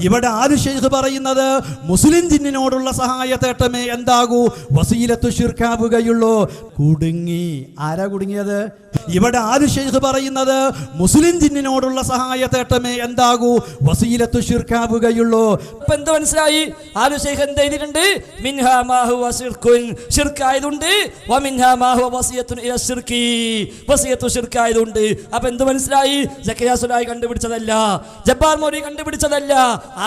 ഇവിടെ ആലു ശൈഖ് പറയുന്നത് മുസ്ലിം ജിന്നിനോടുള്ള സഹായത്തേട്ടമേ എന്താകൂ വസീലത്തു ശിർക്കാവുകയുള്ളൂ. കുടുങ്ങി. ആരാ കുടുങ്ങിയത്? ഇവിടെ ആലു ശൈഖ് പറയുന്നത് മുസ്ലിം ജിന്നിനോടുള്ള സഹായത്തേട്ടമേ എന്താകൂ വസീലത്തു ശിർക്കാവുകയുള്ളൂ. ഇപ്പൊ എന്ത് മനസ്സിലായി? ആലു ശൈഖ് എന്ത് ചെയ്തിട്ടുണ്ട്? മിൻഹാ മാ ഹുവ ശിർകുൻ, ശിർക്കായതുണ്ട്. വ മിൻഹാ മാ ഹുവ വസിയത്തുൻ ഇല ശിർകി, വസിയത്തു ശിർക്കായതുണ്ട്. അപ്പൊ എന്ത് മനസ്സിലായി? സക്കറിയ സുലായി കണ്ടുപിടിച്ചതല്ല, ജബ്ബാർ മൗലവി കണ്ടുപിടിച്ചതല്ല,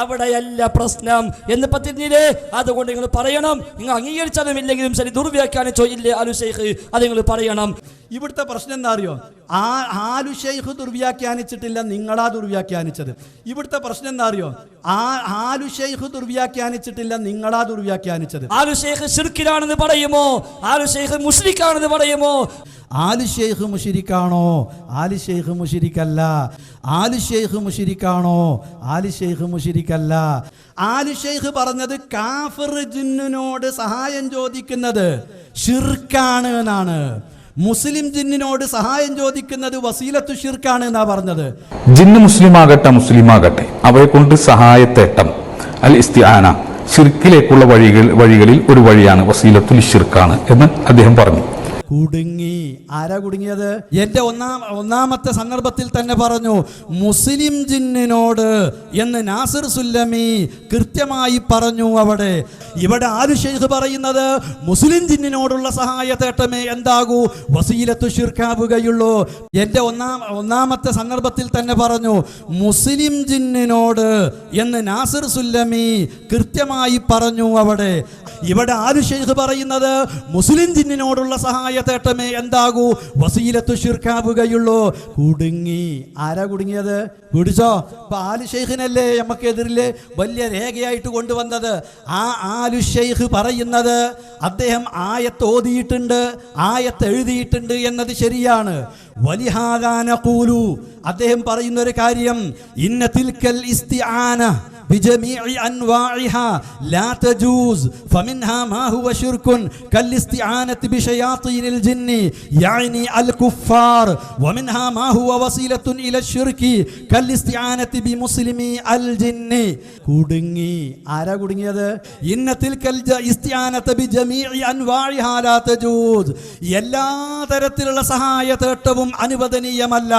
അവിടെയല്ല പ്രശ്നം എന്ന് പറ്റില്ലേ? അതുകൊണ്ട് നിങ്ങൾ പറയണം. നിങ്ങൾ അംഗീകരിച്ചാലും ഇല്ലെങ്കിലും ശരി, ദുർവ്യാഖ്യാനിച്ചോ ഇല്ലേ ആലു ശൈഖ്, അത് നിങ്ങൾ പറയണം. ഇവിടുത്തെ പ്രശ്നം എന്താ അറിയോ? ആലു ശൈഖ് ദുർവ്യാഖ്യാനിച്ചിട്ടില്ല, നിങ്ങളാ ദുർവ്യാഖ്യാനിച്ചത്. ഇവിടുത്തെ പ്രശ്നം എന്താ അറിയോ? ആലു ശൈഖ് ദുർവ്യാഖ്യാനിച്ചിട്ടില്ല, നിങ്ങളാ ദുർവ്യാഖ്യാനിച്ചത്. ആലു ശൈഖ് ശിർക്കിലാണെന്ന് പറയുമോ? ആലു ശൈഖ് മുശ്രിക്കാണെന്ന് പറയുമോ? ആലു ശൈഖ് മുശ്രിക്കാണോ? ആലു ശൈഖ് മുശ്രിക്കല്ല. ആലു ശൈഖ് മുശ്രിക്കാണോ? ആലു ശൈഖ് മുശ്രിക്കല്ല. ആലു ശൈഖ് പറഞ്ഞത് കാഫിർ ജിന്നിനോട് സഹായം ചോദിക്കുന്നത് ശിർക്കാണ് എന്നാണ്. മുസ്ലിം ജിന്നിനോട് സഹായം ചോദിക്കുന്നത് വസീലത്തു ശിർക്കാണ് എന്നാ പറഞ്ഞത്. ജിന്ന് മുസ്ലിമാകട്ടെ അവയെ കൊണ്ട് സഹായത്തേട്ടം അൽ ഇസ്തിആന ശിർക്കിലേക്കുള്ള വഴികളിൽ ഒരു വഴിയാണ്, വസീലത്തുൽ ശിർക്കാണ് എന്ന് അദ്ദേഹം പറഞ്ഞു. കുടുങ്ങി. ആരാ കുടുങ്ങിയത്? എന്റെ ഒന്നാമത്തെ സന്ദർഭത്തിൽ തന്നെ പറഞ്ഞു മുസ്ലിം ജിന്നിനോട് എന്ന് നാസിർ സുല്ലമി കൃത്യമായി പറഞ്ഞു. ഇവിടെ ആലു ശൈഖ് പറയുന്നത് മുസ്ലിം ജിന്നിനോടുള്ള സഹായത്തേട്ടമേ എന്താകൂ വസീലത്തു ശിർക്കാവുകയുള്ളൂ. എന്റെ ഒന്നാമത്തെ സന്ദർഭത്തിൽ തന്നെ പറഞ്ഞു മുസ്ലിം ജിന്നിനോട് എന്ന് നാസിർ സുല്ലമി കൃത്യമായി പറഞ്ഞു. ഇവിടെ ആലു ശൈഖ് പറയുന്നത് മുസ്ലിം ജിന്നിനോടുള്ള സഹായത്തേട്ടമേ എന്താകൂ വസീലത്തു ശിർക്കാവുകയുള്ളൂ. കുടുങ്ങി. ആരാ കുടുങ്ങിയത്? പിടിച്ചോ. അപ്പൊ ആലു ശൈഖിനല്ലേ നമുക്കെതിരില് വലിയ രേഖയായിട്ട് കൊണ്ടുവന്നത്. ആലു ശൈഖ് പറയുന്നത് അദ്ദേഹം ആയത്ത് ഓതിയിട്ടുണ്ട്, ആയത്ത് എഴുതിയിട്ടുണ്ട് എന്നത് ശരിയാണ്. വലിഹാദാ നഖൂലു, അദ്ദേഹം പറയുന്ന ഒരു കാര്യം ഇന്ന തിൽക്കൽ ഇസ്തിആന بجميع أنواعها لا تجوز فمنها ما هو شرك كالاستعانة بشياطين الجن يعني الكفار ومنها ما هو وسيلة إلى الشرك كالاستعانة بمسلمي الجن. കുടുങ്ങി. ആരാ കുടുങ്ങിയത്? ഇന്ന തിൽക്കൽ ഇസ്തിആനത ബിജമീഇ അൻവാഇഹാ ലാ തജൂസ്, എല്ലാ തരത്തിലുള്ള സഹായത്തേട്ടവും അനുവദനീയമല്ല.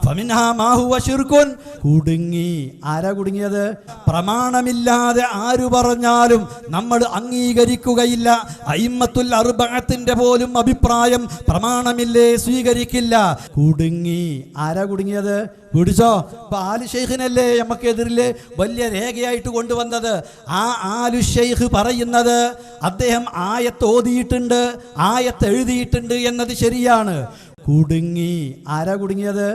ഫമിൻഹാ മാ ഹുവ ശിർകുൻ. കുടുങ്ങി. ആരാ കുടുങ്ങിയത്? പ്രമാണമില്ലാതെ ആരു പറഞ്ഞാലും നമ്മൾ അംഗീകരിക്കുകയില്ല. അയിമ്മത്തുൽ അർബഅത്തിന്റെ പോലും അഭിപ്രായം പ്രമാണമില്ലേ സ്വീകരിക്കില്ല. കുടുങ്ങി. ആരാ കുടുങ്ങിയത്? പിടിച്ചോ. അപ്പൊ ആലു ശൈഖിനല്ലേ നമുക്കെതിരില് വലിയ രേഖയായിട്ട് കൊണ്ടുവന്നത്. ആലു ശൈഖ് പറയുന്നത് അദ്ദേഹം ആയത്ത് ഓതിയിട്ടുണ്ട്, ആയത്ത് എഴുതിയിട്ടുണ്ട് എന്നത് ശരിയാണ്. കുടുങ്ങി. ആരാ കുടുങ്ങിയത്?